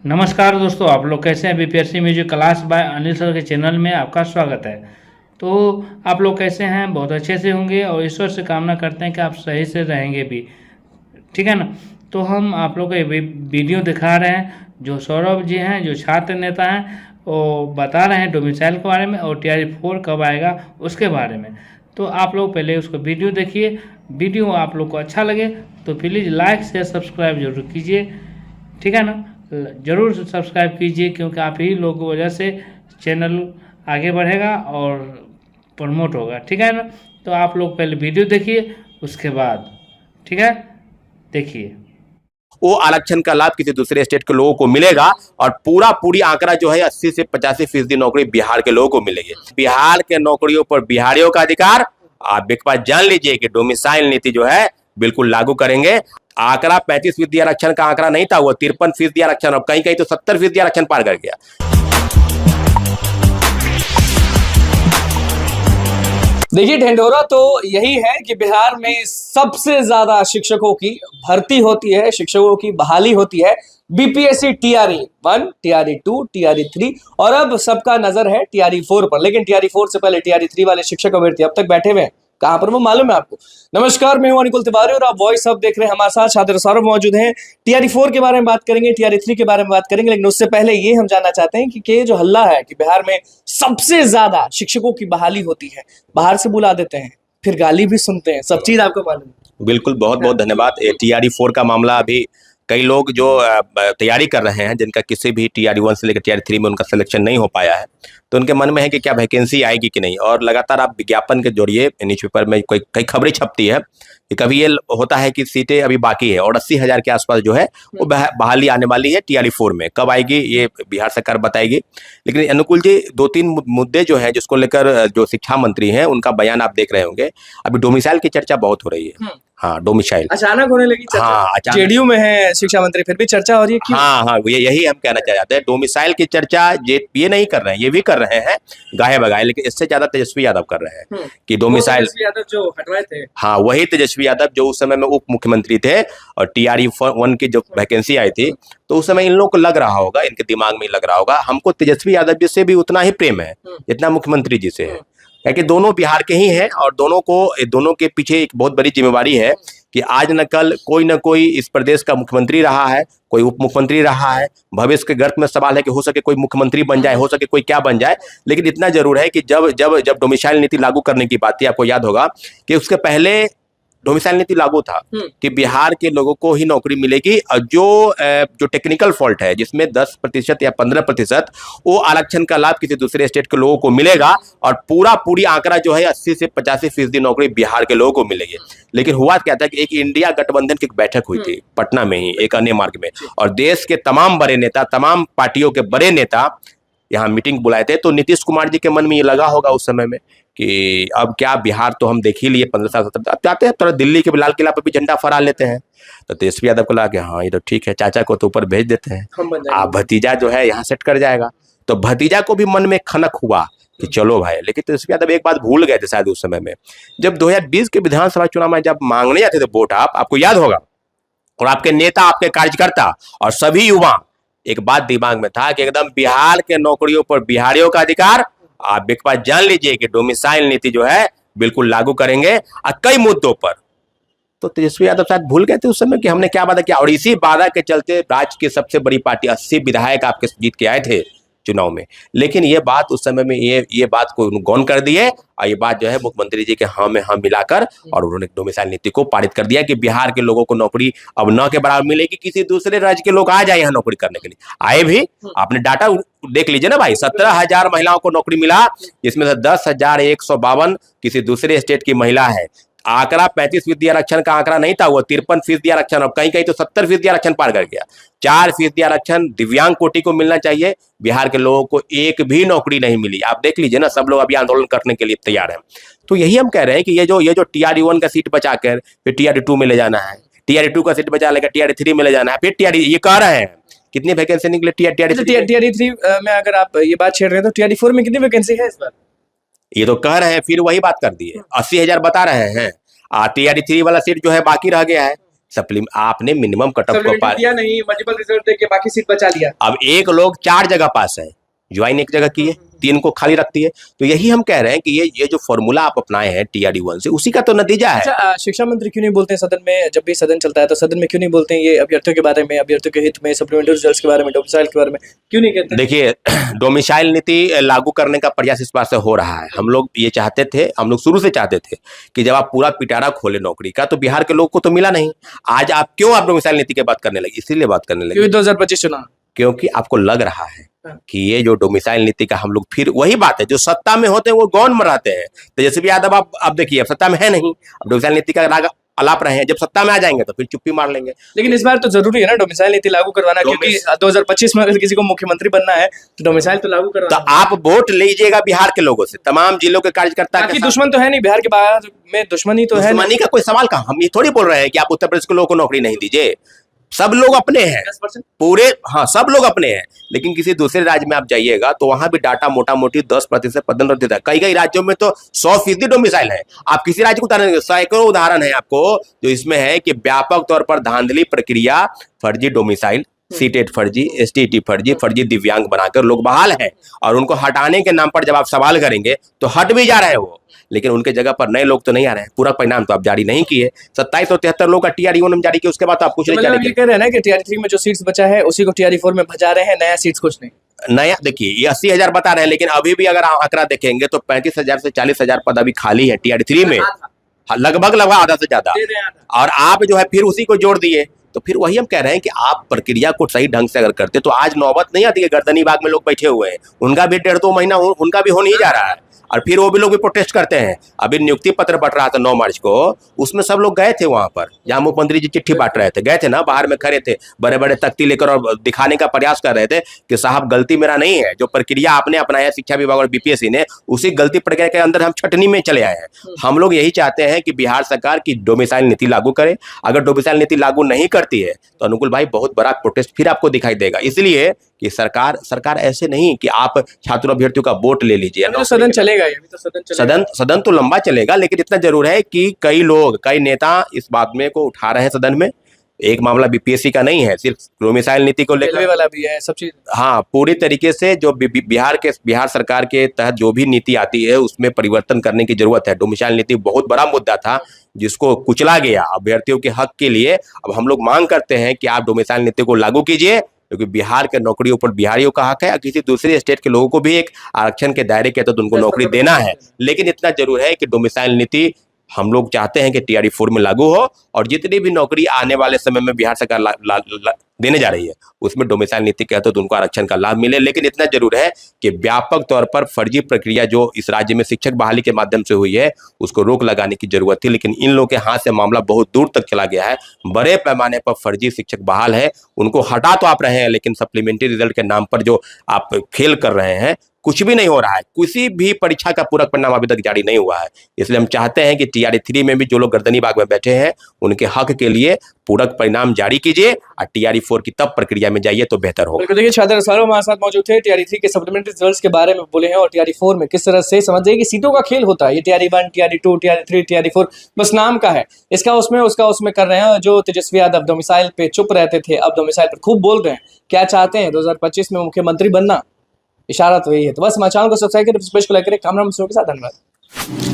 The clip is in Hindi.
नमस्कार दोस्तों, आप लोग कैसे हैं। BPSC music class by Anil sir के चैनल में आपका स्वागत है। तो आप लोग कैसे हैं, बहुत अच्छे से होंगे और ईश्वर से कामना करते हैं कि आप सही से रहेंगे भी, ठीक है ना। तो हम आप लोग को ये वीडियो दिखा रहे हैं, जो सौरभ जी हैं, जो छात्र नेता हैं, वो बता रहे हैं डोमिसाइल के बारे में और TRE-4 कब आएगा उसके बारे में। तो आप लोग पहले उसको वीडियो देखिए। वीडियो आप लोग को अच्छा लगे तो प्लीज़ लाइक शेयर सब्सक्राइब जरूर कीजिए, ठीक है ना। ज़रूर सब्सक्राइब कीजिए, क्योंकि आप ही लोगों की वजह से चैनल आगे बढ़ेगा और प्रमोट होगा, ठीक है ना। तो आप लोग पहले वीडियो देखिए, उसके बाद, ठीक है, देखिए। वो आरक्षण का लाभ किसी दूसरे स्टेट के लोगों को मिलेगा और पूरी आंकड़ा जो है 80 से 85% नौकरी बिहार के लोगों को मिलेगी। बिहार के नौकरियों पर बिहारियों का अधिकार आप एक बार जान लीजिए कि डोमिसाइल नीति जो है बिल्कुल लागू करेंगे। आंकड़ा 35% आरक्षण का आंकड़ा नहीं था, वो 53% आरक्षण, और कहीं कहीं तो 70% आरक्षण पार कर गया। देखिए ढिंढोरा तो यही है कि बिहार में सबसे ज्यादा शिक्षकों की भर्ती होती है, शिक्षकों की बहाली होती है बीपीएससी TRE-1, TRE-2, TRE-3 और अब सबका नजर है TRE-4 पर। लेकिन TRE-4 से पहले TRE-3 वाले शिक्षक अभ्यर्थी अब तक बैठे हुए हैं कहां पर, वो मालूम है आपको। नमस्कार, मैं हूं अनिकुल तिवारी और आप वॉइस अब देख रहे हैं। हमारे साथ छात्र सौरभ मौजूद हैं। TRE-4 के बारे में बात करेंगे, TRE-3 के बारे में बात करेंगे, लेकिन उससे पहले ये हम जानना चाहते हैं कि जो हल्ला है कि बिहार में सबसे ज्यादा शिक्षकों की बहाली होती है, बाहर से बुला देते हैं, फिर गाली भी सुनते हैं, सब चीज आपको मालूम है। बिल्कुल, बहुत बहुत धन्यवाद। TRE-4 का मामला अभी कई लोग जो तैयारी कर रहे हैं, जिनका किसी भी TRE-1 से लेकर TRE-3 में उनका सिलेक्शन नहीं हो पाया है, तो उनके मन में है कि क्या वैकेंसी आएगी कि नहीं। और लगातार आप विज्ञापन के जरिए न्यूज़पेपर में कई खबरें छपती है कि कभी ये होता है कि सीटें अभी बाकी है और 80,000 के आसपास जो है वो बहाली आने वाली है TRE-4 में। कब आएगी ये बिहार सरकार बताएगी। लेकिन अनुकूल जी, 2-3 मुद्दे जो है जिसको लेकर जो शिक्षा मंत्री हैं उनका बयान आप देख रहे होंगे। अभी डोमिसाइल की चर्चा बहुत हो रही है। हाँ, डोमिसाइल अचानक होने लगी चर्चा। हाँ, अचानक। जेडीयू में है शिक्षा मंत्री, फिर भी चर्चा हो रही है, क्यों? हाँ, यही हम कहना चाहते हैं। डोमिसाइल की चर्चा ये नहीं कर रहे हैं, ये भी कर रहे हैं गाहे बगाए, लेकिन इससे ज्यादा तेजस्वी यादव कर रहे हैं कि डोमिसाइल। तेजस्वी यादव जो हटवाए थे, हाँ, वही तेजस्वी यादव जो उस समय में उप मुख्यमंत्री थे, और TRE-1 की जब वैकेंसी आई थी तो उस समय इन लोगों को लग रहा होगा, इनके दिमाग में लग रहा होगा, हमको तेजस्वी यादव जी से भी उतना ही प्रेम है जितना मुख्यमंत्री जी से है, क्योंकि दोनों बिहार के ही हैं और दोनों के पीछे एक बहुत बड़ी जिम्मेवारी है कि आज न कल कोई न कोई इस प्रदेश का मुख्यमंत्री रहा है, कोई उप मुख्यमंत्री रहा है। भविष्य के गर्त में सवाल है कि हो सके कोई मुख्यमंत्री बन जाए, हो सके कोई क्या बन जाए। लेकिन इतना जरूर है कि जब जब जब डोमिसाइल नीति लागू करने की बात थी, आपको याद होगा कि उसके पहले डोमिसाइल नीति लागू था कि बिहार के लोगों को ही नौकरी मिलेगी, और जो टेक्निकल फॉल्ट है जिसमें 10% या 15% वो आरक्षण का लाभ किसी दूसरे स्टेट के लोगों को मिलेगा और पूरी आंकड़ा जो है 80 से 85% नौकरी बिहार के लोगों को मिलेगी। लेकिन हुआ क्या था कि एक इंडिया गठबंधन की बैठक हुई थी पटना में ही, एक अन्य मार्ग में, और देश के तमाम बड़े नेता, तमाम पार्टियों के बड़े नेता यहाँ मीटिंग बुलाए थे। तो नीतीश कुमार जी के मन में ये लगा होगा उस समय में कि अब क्या, बिहार तो हम देख ही लिए 15 साल, अब चाहते हैं थोड़ा दिल्ली के लाल किला पर भी झंडा फहरा लेते हैं। तो तेजस्वी यादव को लगा कि हाँ, ये तो ठीक है, चाचा को तो ऊपर भेज देते हैं, आप भतीजा जो है यहाँ सेट कर जाएगा। तो भतीजा को भी मन में खनक हुआ कि चलो भाई। लेकिन तेजस्वी यादव एक बात भूल गए थे शायद उस समय में, जब 2020 के विधानसभा चुनाव में जब मांगने जाते थे वोट, आपको याद होगा, और आपके नेता, आपके कार्यकर्ता और सभी युवा, एक बात दिमाग में था कि एकदम बिहार के नौकरियों पर बिहारियों का अधिकार आप एक बार जान लीजिए कि डोमिसाइल नीति जो है बिल्कुल लागू करेंगे और कई मुद्दों पर। तो तेजस्वी यादव शायद भूल गए थे उस समय कि हमने क्या वादा किया, और इसी वादा के चलते राज्य की सबसे बड़ी पार्टी 80 विधायक आपके जीत के आए थे चुनाव में। लेकिन ये बात उस समय में ये बात को गौन कर दिए, और ये बात जो है मुख्यमंत्री जी के हाँ में हाँ मिलाकर, और उन्होंने डोमिसाइल नीति को पारित कर दिया कि बिहार के लोगों को नौकरी अब न के बराबर मिलेगी, किसी दूसरे राज्य के लोग आ जाए यहाँ नौकरी करने के लिए। आए भी, आपने डाटा देख लीजिए ना भाई, 17,000 महिलाओं को नौकरी मिला, जिसमें से 10,152 किसी दूसरे स्टेट की महिला है। आंकड़ा 35% आरक्षण का आंकड़ा नहीं था, वो 53% आरक्षण, और कहीं कहीं तो 70% आरक्षण पार कर गया। 4% आरक्षण दिव्यांग कोटि को मिलना चाहिए, बिहार के लोगों को एक भी नौकरी नहीं मिली। आप देख लीजिए ना, सब लोग अभी आंदोलन करने के लिए तैयार हैं। तो यही हम कह रहे हैं कि ये जो TRE-1 का सीट बचाकर फिर TRE-2 में ले जाना है, TRE-2 का सीट बचा लेकर TRE-3 में ले जाना है, फिर ये कह रहे हैं कितनी वैकेंसी निकले TRE-3 में। अगर आप ये बात छेड़ रहे हैं तो TRE-4 में कितनी वैकेंसी है इस बार? ये तो कह रहे हैं, फिर वही बात कर दिए, 80,000 बता रहे हैं। TRE-3 वाला सीट जो है बाकी रह गया है, आपने मिनिमम कट ऑफ को सप्लीमेंट्री दिया नहीं, मल्टीपल रिजल्ट देके बाकी सीट बचा लिया। अब एक लोग 4 जगह पास है, ज्वाइन एक जगह की है, 3 को खाली रखती है। तो यही हम कह रहे हैं कि ये जो फॉर्मूला आप अपनाए हैं TRD 1 से, उसी का तो नतीजा है। अच्छा, शिक्षा मंत्री क्यों नहीं बोलते हैं सदन में? जब भी सदन चलता है तो सदन में क्यों नहीं बोलते हैं ये अभ्यर्थियों के बारे में, अभ्यर्थियों के हित में, सप्लीमेंट्री रिजल्ट्स के बारे में, डोमिसाइल के बारे में क्यों नहीं कहते? देखिए, डोमिसाइल नीति लागू करने का प्रयास इस बार से हो रहा है। हम लोग ये चाहते थे, हम लोग शुरू से चाहते थे कि जब आप पूरा पिटारा खोले नौकरी का, तो बिहार के लोग को तो मिला नहीं। आज आप क्यों डोमिसाइल नीति की बात करने लगे? इसीलिए बात करने लगे क्योंकि 2025 चुनाव, क्योंकि आपको लग रहा है कि ये जो डोमिसाइल नीति का हम लोग, फिर वही बात है, जो सत्ता में होते हैं वो गौन मराते हैं। तेजस्वी यादव आप देखिए, अब सत्ता में है नहीं, अब डोमिसाइल नीति का अलाप रहे हैं, जब सत्ता में आ जाएंगे तो फिर चुप्पी मार लेंगे। लेकिन इस बार तो जरूरी है ना डोमिसाइल नीति लागू करवाना, क्योंकि 2025 में अगर किसी को मुख्यमंत्री बनना है तो डोमिसाइल तो लागू करवाना। तो आप वोट लीजिएगा बिहार के लोगों से, तमाम जिलों के कार्यकर्ता के साथ। दुश्मन तो है नहीं बिहार के, बाहर में दुश्मनी तो है। दुश्मनी का कोई सवाल कहाँ? हम ये थोड़ी बोल रहे हैं कि आप उत्तर प्रदेश के लोगों को नौकरी नहीं दीजिए। सब लोग अपने हैं, 10%? पूरे, हाँ, सब लोग अपने हैं। लेकिन किसी दूसरे राज्य में आप जाइएगा तो वहां भी डाटा मोटा मोटी 10%, 15% है। कई राज्यों में तो 100% डोमिसाइल है। आप किसी राज्य को उदाहरण, सैकड़ों उदाहरण है आपको जो इसमें है कि व्यापक तौर पर धांधली प्रक्रिया, फर्जी डोमिसाइल, सीटेट फर्जी, STT फर्जी, फर्जी दिव्यांग बनाकर लोग बहाल हैं, और उनको हटाने के नाम पर जब आप सवाल करेंगे तो हट भी जा रहे हैं वो, लेकिन उनके जगह पर नए लोग तो नहीं आ रहे हैं। पूरा परिणाम तो आप जारी नहीं किए। 2773 लोग का TRD 1 जारी किया, उसके बाद तो आप कुछ नहीं जारी किए। कह रहे हैं ना कि TRD 3 में जो सीट्स बचा है उसी को TRD 4 में भजा रहे हैं, नया सीट्स कुछ नहीं। नया देखिए, ये 80,000 बता रहे हैं, लेकिन अभी भी अगर आंकड़ा देखेंगे तो 35,000 से 40,000 पद अभी खाली है TRD 3 में, लगभग आधा से ज्यादा। और आप जो है फिर उसी को जोड़ दिए, तो फिर वही हम कह रहे हैं कि आप प्रक्रिया को सही ढंग से अगर करते तो आज नौबत नहीं आती है। गर्दनी बाग में लोग बैठे हुए हैं, उनका भी 1.5-2 महीना उनका भी हो नहीं जा रहा है, और फिर वो भी लोग भी प्रोटेस्ट करते हैं। अभी नियुक्ति पत्र बंट रहा था 9 मार्च को, उसमें सब लोग गए थे वहां पर, जहां मुख्यमंत्री जी चिट्ठी बांट रहे थे, गए थे ना, बाहर में खड़े थे, बड़े बड़े तख्ती लेकर, और दिखाने का प्रयास कर रहे थे कि साहब गलती मेरा नहीं है, जो प्रक्रिया आपने अपनाया शिक्षा विभाग और BPSC ने, उसी गलती प्रक्रिया के अंदर हम छटनी में चले आए हैं। हम लोग यही चाहते हैं कि बिहार सरकार की डोमिसाइल नीति लागू करे। अगर डोमिसाइल नीति लागू नहीं करती है तो अनुकूल भाई बहुत बड़ा प्रोटेस्ट फिर आपको दिखाई देगा। इसलिए कि सरकार ऐसे नहीं कि आप छात्र अभ्यर्थियों का वोट ले लीजिए। तो सदन चलेगा, ये भी तो सदन चलेगा। सदन तो लंबा चलेगा, लेकिन इतना जरूर है कि कई नेता इस बात में को उठा रहे हैं सदन में। एक मामला BPSC का नहीं है, सिर्फ डोमिसाइल नीति को लेकर वाला भी है, सब चीज। हाँ, पूरी तरीके से जो बिहार सरकार के तहत जो भी नीति आती है उसमें परिवर्तन करने की जरूरत है। डोमिसाइल नीति बहुत बड़ा मुद्दा था जिसको कुचला गया अभ्यर्थियों के हक के लिए। अब हम लोग मांग करते हैं कि आप डोमिसाइल नीति को लागू कीजिए, क्योंकि बिहार के नौकरियों पर बिहारियों का हक है, और किसी दूसरे स्टेट के लोगों को भी एक आरक्षण के दायरे के तहत उनको नौकरी देना है। लेकिन इतना जरूर है कि डोमिसाइल नीति हम लोग चाहते हैं कि TRD 4 में लागू हो, और जितनी भी नौकरी आने वाले समय में बिहार सरकार देने जा रही है उसमें डोमिसाइल नीति के तहत उनको आरक्षण का लाभ मिले। लेकिन इतना जरूर है कि व्यापक तौर पर फर्जी प्रक्रिया जो इस राज्य में शिक्षक बहाली के माध्यम से हुई है उसको रोक लगाने की जरूरत थी, लेकिन इन लोगों के हाथ से मामला बहुत दूर तक चला गया है। बड़े पैमाने पर फर्जी शिक्षक बहाल है, उनको हटा तो आप रहे हैं, लेकिन सप्लीमेंट्री रिजल्ट के नाम पर जो आप खेल कर रहे हैं, कुछ भी नहीं हो रहा है। किसी भी परीक्षा का पूरक परिणाम अभी तक जारी नहीं हुआ है। इसलिए हम चाहते हैं कि TRD 3 में भी जो लोग गर्दनी बाग में बैठे हैं उनके हक के लिए पूरक परिणाम जारी कीजिए, और TRD 4 की तब प्रक्रिया में जाइए तो बेहतर होगा। देखिए, छात्र सालों हमारे साथ मौजूद थे, TRD 3 के सप्लीमेंट्री रिजल्ट्स के बारे में बोले हैं, और TRD 4 में किस तरह से समझ जाइए कि सीटों का खेल होता है। ये TRD 1, TRD 2, TRD 3, TRD 4 बस नाम का है, इसका उसमें कर रहे हैं। जो तेजस्वी यादव डोमिसाइल पे चुप रहते थे, अब डोमिसाइल पर खूब बोल रहे हैं। क्या चाहते हैं? 2025 में मुख्यमंत्री बनना, इशारा तो यही है। तो बस हमारे चैनल को सब्सक्राइब करें, स्पेशल लाइक करें। कैमरा मैन के साथ धन्यवाद।